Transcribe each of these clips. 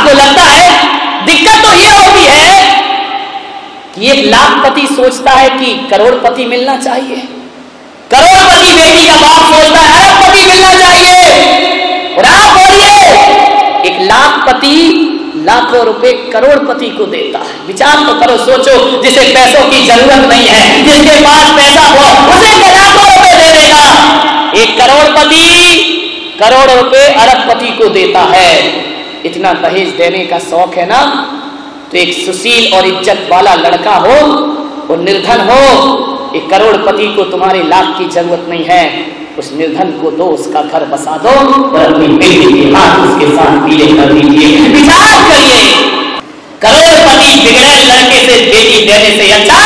आपको लगता है दिक्कत तो ये होती है कि एक लाखपति सोचता है कि करोड़पति मिलना चाहिए, करोड़पति बेटी का बाप सोचता है अरबपति मिलना चाहिए, और आप बोलिए एक लाखपति लाखों रुपए करोड़पति को देता है। विचार तो करो, सोचो, जिसे पैसों की जरूरत नहीं है, जिसके पास पैसा हो उसे लाखों रुपए दे देगा। एक करोड़पति करोड़ रुपए अरबपति को देता है। इतना दहेज देने का शौक है ना, तो एक सुशील और इज्जत वाला लड़का हो और निर्धन हो, एक करोड़पति को तुम्हारे लाख की जरूरत नहीं है, उस निर्धन को दो, उसका घर बसा दो और अपनी बेटी के हाथ उसके साथ पीले कर दीजिए। विचार करिए, करोड़पति बिगड़े लड़के से बेटी देने से अच्छा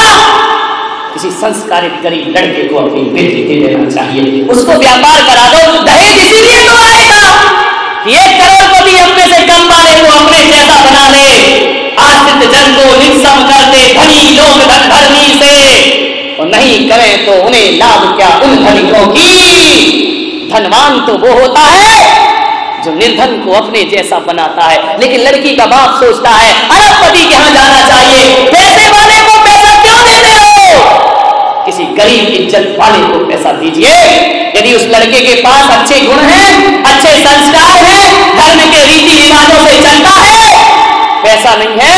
किसी संस्कारित गरीब लड़के को अपनी बेटी दे देना चाहिए। उसको व्यापार करा दो। दहेज इसीलिए तो आएगा कि एक करोड़पति अपने से कम वाले को अपने जैसा बना ले, आश्रित जन को निस्सम कर दे, धनी लोग धर्मी से, और नहीं करें तो उन्हें लाभ क्या उन धनिकों की। धनवान तो वो होता है जो निर्धन को अपने जैसा बनाता है। लेकिन लड़की का बाप सोचता है अरबपति के यहां जाना चाहिए, पैसे वाले को पैसा क्यों देते हो, किसी गरीब इज्जत वाले को पैसा दीजिए। यदि उस लड़के के पास अच्छे गुण हैं, अच्छे संस्कार हैं, धर्म के रीति रिवाजों से चलता है, पैसा नहीं है,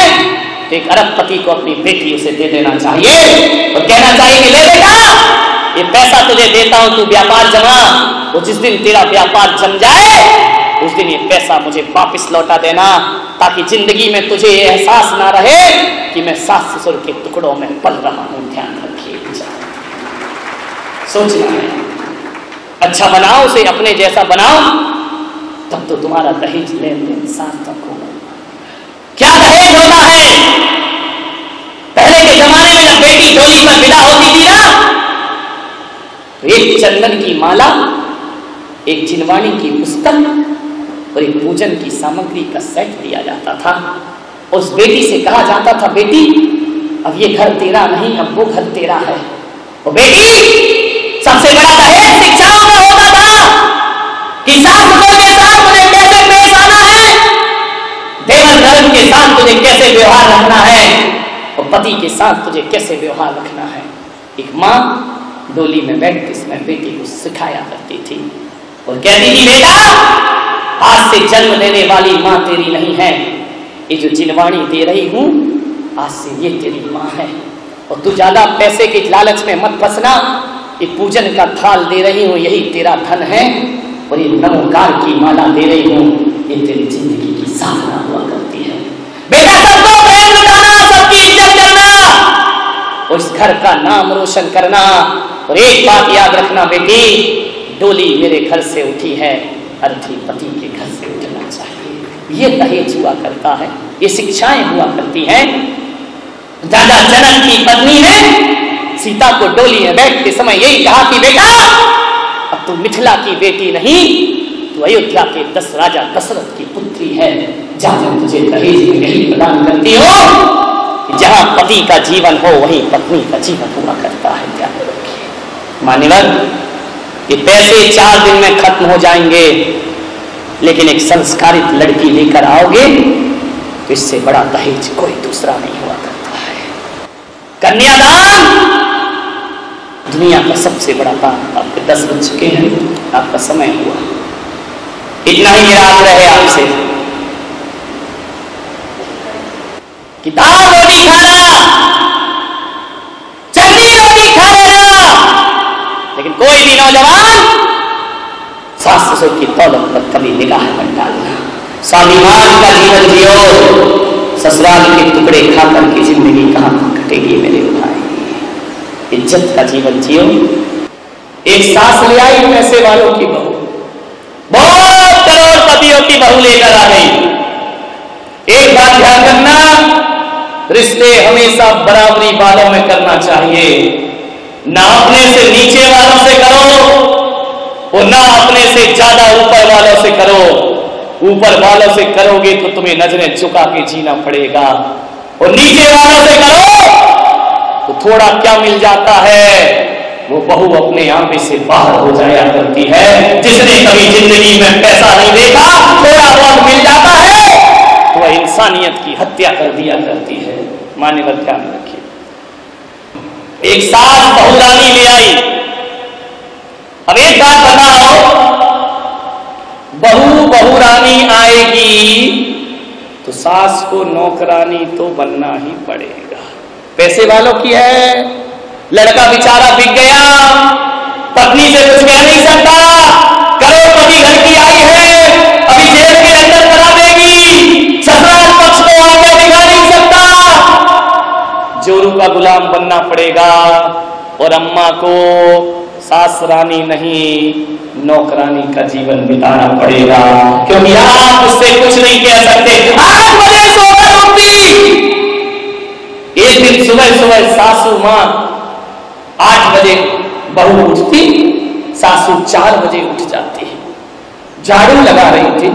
तो एक अरबपति को अपनी बेटी उसे दे देना चाहिए और कहना चाहिए कि ले बेटा, ये पैसा तुझे देता हूं, तू व्यापार जमा, और जिस दिन तेरा व्यापार जम जाए उस दिन ये पैसा मुझे वापस लौटा देना, ताकि जिंदगी में तुझे ये एहसास ना रहे कि मैं सास ससुर के टुकड़ों में पल रहा हूं। ध्यान रखिए, सोचना है, अच्छा बनाओ उसे, अपने जैसा बनाओ, तब तो तुम्हारा दहेज लेन देन सार्थक होगा। क्या दहेज होता है? पहले के जमाने में जब बेटी डोली पर विदा होती थी ना, तो एक चंदन की माला, एक जिनवाणी की पुस्तक और एक पूजन की सामग्री का सेट दिया जाता था। उस बेटी से कहा जाता था, बेटी अब ये घर तेरा नहीं, अब वो घर तेरा है। और बेटी, सबसे बड़ा दहेज शिक्षाओं में होता था कि सास ससुर के साथ तुझे कैसे पेश आना है, देवर धर्म के साथ तुझे कैसे व्यवहार रखना है, और पति के साथ तुझे कैसे व्यवहार रखना है। एक माँ डोली में बैठ के इसमें बेटी को सिखाया करती थी और कहती थी, बेटा आज से जन्म देने वाली माँ तेरी नहीं है, ये जो जिनवाणी दे रही हूं आज से ये तेरी माँ है, और तू ज्यादा पैसे के लालच में मत फंसना, ये पूजन का थाल दे रही हूं यही तेरा धन है, और ये नमोकार की माला दे रही हूं ये तेरी जिंदगी की साधना हुआ करती है। बेटा सबको प्रेम लुटाना, सबकी इज्जत करना और इस घर का नाम रोशन करना। और एक बात याद रखना बेटी, डोली मेरे घर से उठी है, अर्थी पति के घर से उठना चाहिए। ये दहेज हुआ करता है, ये शिक्षाएं हुआ करती हैं। राजा जनक की पत्नी ने सीता को डोली में बैठते समय यही कहा कि बेटा अब तू मिथिला की बेटी नहीं, तू अयोध्या के 10 राजा दशरथ की पुत्री है। जहां तुझे दहेज में यही प्रदान करती हो कि जहां पति का जीवन हो वहीं पत्नी का जीवन हुआ करता है। ध्यान रखिए मान्यवर, ये पैसे 4 दिन में खत्म हो जाएंगे, लेकिन एक संस्कारित लड़की लेकर आओगे तो इससे बड़ा दहेज कोई दूसरा नहीं हुआ करता है। कन्यादान दुनिया का सबसे बड़ा दान। आपके 10 बज चुके हैं, आपका समय हुआ, इतना ही मेरा आग्रह है आपसे कि दाल रोटी खाना, चटनी रोटी खा लेना, लेकिन कोई भी नौजवान सास ससुर की दौलत पर कभी निगाह मत डालना। स्वाभिमान का जीवन जियो, ससुराल के टुकड़े खाकर की जिंदगी कहां कटेगी मेरे भाई। इज्जत का जीवन जियो। एक सास ले आई पैसे वालों की बहू, बहुत करोड़पतियों की बहू लेकर आ गई। एक बात ध्यान रखना, रिश्ते हमेशा बराबरी वालों में करना चाहिए, ना अपने से नीचे वालों से करो और ना अपने से ज्यादा ऊपर वालों से करो। ऊपर वालों से करोगे तो तुम्हें नजरें झुका के जीना पड़ेगा, और नीचे वालों से करो तो थोड़ा क्या मिल जाता है, वो बहू अपने आंखें से बाहर हो जाया करती है। जिसने कभी जिंदगी में पैसा नहीं देखा, थोड़ा बहुत मिल जाता है तो वही इंसानियत की हत्या कर दिया करती है। मान्यवर ध्यान रखिए, एक सास बहुरानी ले आई। अब एक बात बताओ, बहुरानी आएगी तो सास को नौकरानी तो बनना ही पड़ेगा। पैसे वालों की है, लड़का बेचारा बिक गया, पत्नी से कुछ कह नहीं सकता, करोड़पति घर की आई है, अभी जेल के अंदर करा देगी, ससुराल पक्ष को आगे दिखा नहीं सकता, जोरू का गुलाम बनना पड़ेगा। और अम्मा को सास रानी नहीं नौकरानी का जीवन बिताना पड़ेगा, क्योंकि आप उससे कुछ नहीं कह सकते। 8 बजे सोकर उठती। एक दिन सुबह सुबह सासू मां 8 बजे बहू उठती, सासू 4 बजे उठ जाती है। झाड़ू लगा रही थी,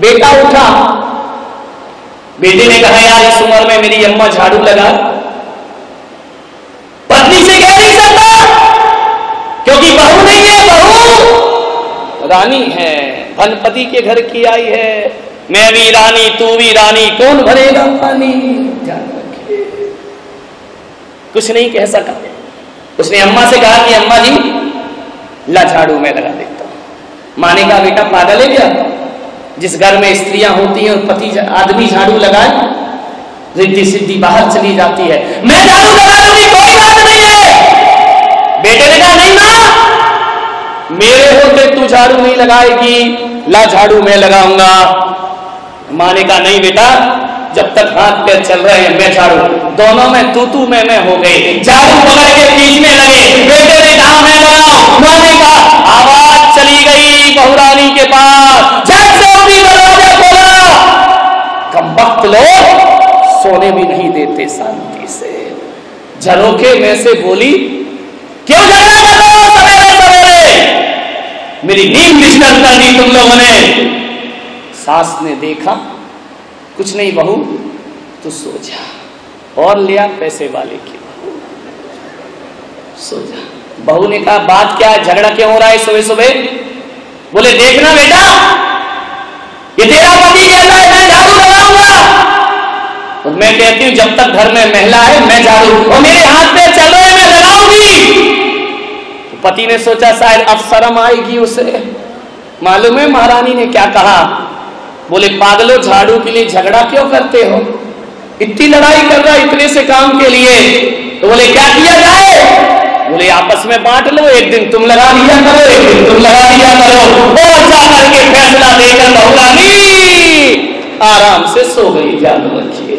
बेटा उठा। बेटे ने कहा यार इस उम्र में मेरी अम्मा झाड़ू लगा। पत्नी से कह नहीं सकता, क्योंकि बहू नहीं है, बहू रानी है, धनपति के घर की आई है। मैं भी रानी तू भी रानी, कौन भरेगा पानी। ध्यान रखिए, कुछ नहीं कह सका। उसने अम्मा से कहा कि अम्मा जी ला झाड़ू मैं लगा देता हूं। माँ ने कहा बेटा पागल है क्या, जिस घर में स्त्रियां होती हैं और पति आदमी झाड़ू लगाए, रिद्धि सिद्धि बाहर चली जाती है। मैं झाड़ू लगा दूंगी, कोई बात नहीं है। बेटे ने कहा नहीं मां, मेरे होते तू झाड़ू नहीं लगाएगी, ला झाड़ू मैं लगाऊंगा। माँ ने कहा नहीं बेटा, जब तक हाथ पैर चल रहे हैं मैं झाड़ू। दोनों में तू मैं हो गई, झाड़ू पकड़ के खींचने लगे। बेटे ने कहा मैं लगाऊं, माँ ने कहा, आवाज चली गई बहुरानी के पास, झट से अपनी दरवाजा खोला। कमबख्त लोग सोने भी नहीं देते शांति से। झरोखे में से बोली क्यों झगड़ा कर रहे हो सवेरे सवेरे, मेरी नींद डिस्टर्ब कर दी तुम लोगों ने। सास ने देखा कुछ नहीं बहू तू सो जा, और लिया पैसे वाले की बहू, सो जा। बहू ने कहा बात क्या है, झगड़ा क्यों हो रहा है सुबह सुबह। बोले देखना बेटा, ये तेरा पति कहता है मैं झाड़ू लगाऊंगा, तो मैं कहती हूं जब तक घर में महिला है मैं झाड़ू, और मेरे हाथ पे चल रहे हैं मैं लगाऊंगी। तो पति ने सोचा शायद अब शर्म आएगी उसे। मालूम है महारानी ने क्या कहा, बोले पागलो झाड़ू के लिए झगड़ा क्यों करते हो, इतनी लड़ाई कर रहा इतने से काम के लिए। तो बोले क्या किया जाए, बोले आपस में बांट लो, एक दिन तुम लगा दिया करो, एक दिन तुम लगा दिया करो। और जाकर के फैसला देकर बहुरानी आराम से सो गई। ध्यान रखिए,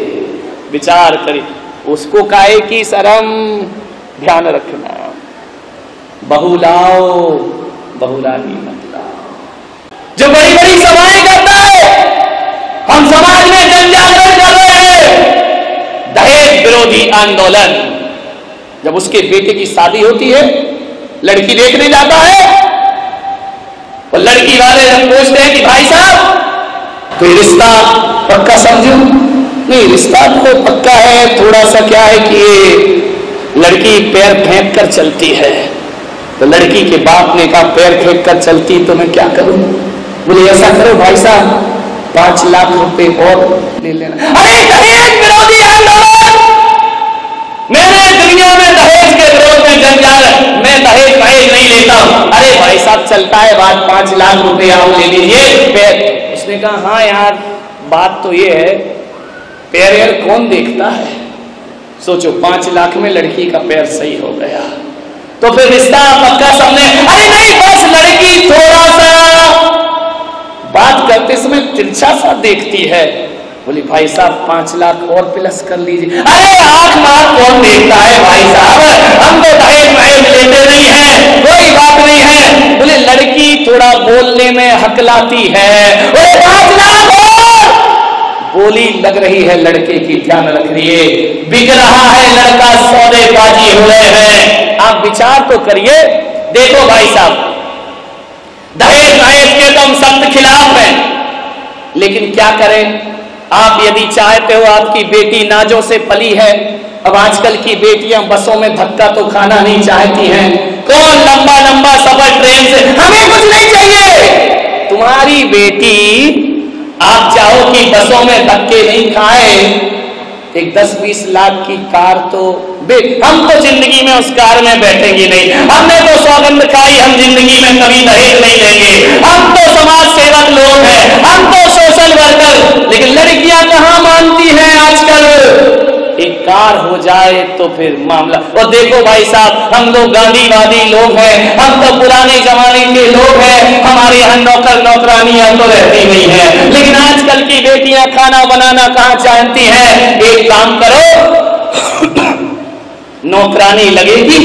विचार करिए, उसको काहे की शर्म, ध्यान रखना। बहू लाओ, बहुरानी मत लाओ। जो बड़ी बड़ी सभाएं करता है, हम समाज में जनजागरण कर रहे हैं, दहेज विरोधी आंदोलन। जब उसके बेटे की शादी होती है, लड़की देखने जाता है, और लड़की वाले हम पूछते हैं कि भाई साहब कोई रिश्ता पक्का समझूं। नहीं, रिश्ता तो पक्का है, थोड़ा सा क्या है कि ये लड़की पैर फेंक कर चलती है। तो लड़की के बाप ने कहा पैर फेंक कर चलती तो मैं क्या करूं। बोले ऐसा करो भाई साहब 5 लाख रुपए और ले लेना। अरे दहेज विरोधी आंदोलन, मैंने दुनिया में दहेज के विरोध में जंजाल, मैं दहेज नहीं लेता हूं। अरे भाई साहब चलता है बात, 5 लाख रुपए आओ ले लीजिए पैर। उसने कहा हाँ यार बात तो ये है, पैर यार कौन देखता है। सोचो 5 लाख में लड़की का पैर सही हो गया, तो फिर रिश्ता पक्का समझे। अरे नहीं, बस लड़की थोड़ा सा बात करते समय तिरछा सा देखती है। बोली भाई साहब 5 लाख और प्लस कर लीजिए। अरे 8 लाख कौन देखता है भाई साहब, हम तो दहेज लेते नहीं है, कोई बात नहीं है। बोले लड़की थोड़ा बोलने में हकलाती है, 5 लाख और। बोली लग रही है लड़के की, ध्यान रखिए, बिक रहा है लड़का, सौदेबाजी हो रहे हैं। आप विचार तो करिए। देखो भाई साहब, दहेज के तो हम सख्त खिलाफ हैं, लेकिन क्या करें, आप यदि चाहते हो आपकी बेटी नाजों से पली है। अब आजकल की बेटियां बसों में धक्का तो खाना नहीं चाहती हैं, कौन लंबा लंबा सफर ट्रेन से, हमें कुछ नहीं चाहिए। तुम्हारी बेटी आप चाहो कि बसों में धक्के नहीं खाए, एक 10-20 लाख की कार तो हम तो जिंदगी में उस कार में बैठेंगे नहीं, हमने तो सौगंध खाई हम जिंदगी में कभी दहेज नहीं लेंगे, हम तो समाज सेवक लोग हैं, हम तो सोशल वर्कर। लेकिन लड़कियां कहां मानती हैं आजकल, एक कार हो जाए तो फिर मामला। और देखो भाई साहब, हम लोग गांधीवादी लोग हैं, हम तो पुराने जमाने के लोग हैं, हमारे यहाँ नौकर नौकरानियां तो रहती नहीं है। लेकिन आजकल की बेटियां खाना बनाना कहां जानती हैं। एक काम करो, नौकरानी लगेगी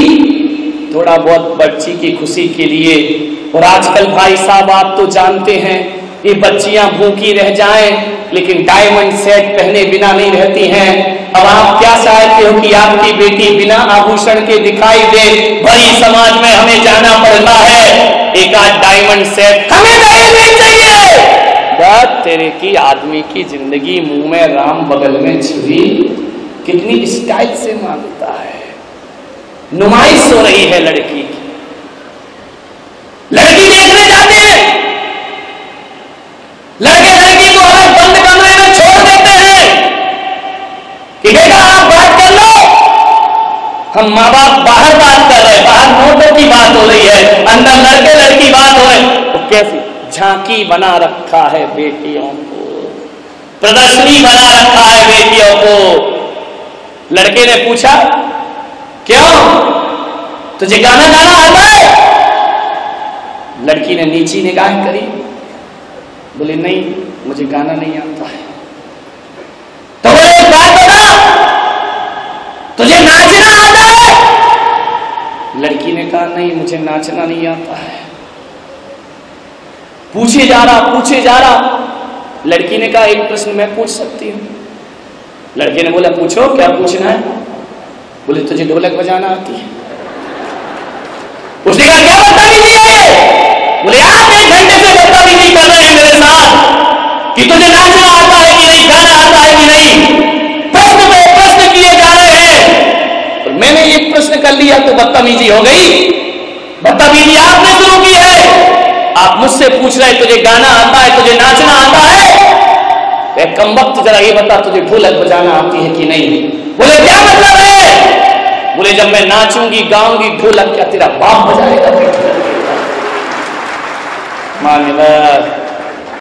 थोड़ा बहुत बच्ची की खुशी के लिए। और आजकल भाई साहब आप तो जानते हैं, ये बच्चियां भूखी रह जाएं लेकिन डायमंड सेट पहने बिना नहीं रहती हैं। अब आप क्या चाहते हो कि आपकी बेटी बिना आभूषण के दिखाई दे? बड़ी समाज में हमें जाना पड़ता है, एक आध डायमंड सेट हमें नहीं चाहिए। बात तेरे की आदमी की जिंदगी मुंह में राम बगल में छुरी, कितनी स्टाइल से मांगता है। नुमाइश हो रही है लड़की की, लड़की देखने जाते हैं, लड़के लड़की को अलग बंद कमरे में छोड़ देते हैं कि बेटा आप बात कर लो, हम माँ बाप बाहर बात कर रहे हैं, बाहर नोटों की बात हो रही है, अंदर लड़के लड़की बात हो रही। तो कैसी झांकी बना रखा है बेटियों को, प्रदर्शनी बना रखा है बेटियों को। लड़के ने पूछा क्यों, तुझे गाना गाना आता है? लड़की ने नीची निगाह करी, बोले नहीं मुझे गाना नहीं आता है। तो बोले एक बात बता, तुझे नाचना आता है? लड़की ने कहा नहीं मुझे नाचना नहीं आता है। पूछे जा रहा। लड़की ने कहा एक प्रश्न मैं पूछ सकती हूं? लड़के ने बोला पूछो, क्या पूछना है? बोले तुझे ढोलक बजाना आती है? उसने कहा क्या बदतमीजी है? बोले आप 1 घंटे से बदतमीजी कर रहे हैं मेरे साथ कि तुझे नाचना आता है कि नहीं, गाना आता है कि नहीं। प्रश्न पे प्रश्न किए जा रहे हैं और मैंने एक प्रश्न कर लिया तो बदतमीजी हो गई। बदतमीजी आपने शुरू की है, आप मुझसे पूछ रहे तुझे गाना आता है, तुझे नाचना आता है? कम वक्त जरा ये बता तुझे ढोलक बजाना आती है कि नहीं? बोले क्या मतलब है? बोले जब मैं नाचूंगी गाऊंगी ढोलक क्या तेरा बाप बजाएगा? मान्यवर